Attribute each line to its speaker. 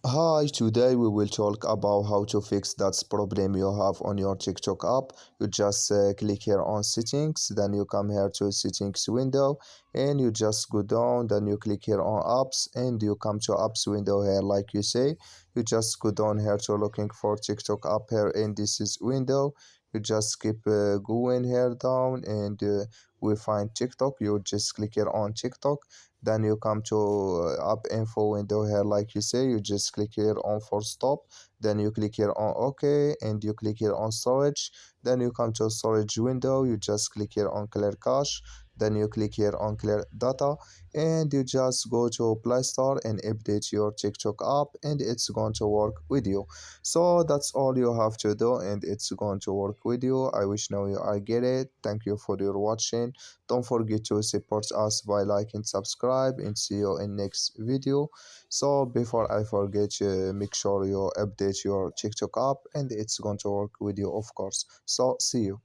Speaker 1: Hi, today we will talk about how to fix that problem you have on your TikTok app. You just click here on settings, then you come here to settings window and you just go down, then you click here on apps and you come to apps window here like you say. You just go down here to looking for TikTok app here in this is window. You just keep going here down and we find TikTok. You just click here on TikTok, then you come to app info window here like you say. You just click here on force stop, then you click here on OK and you click here on storage, then you come to storage window. You just click here on clear cache, then you click here on clear data and you just go to Play Store and update your TikTok app and it's going to work with you. So that's all you have to do and it's going to work with you. I wish now you are get it. Thank you for your watching. Don't forget to support us by liking, subscribe, and see you in next video. So before I forget, make sure you update your TikTok app and it's going to work with you, of course. So see you.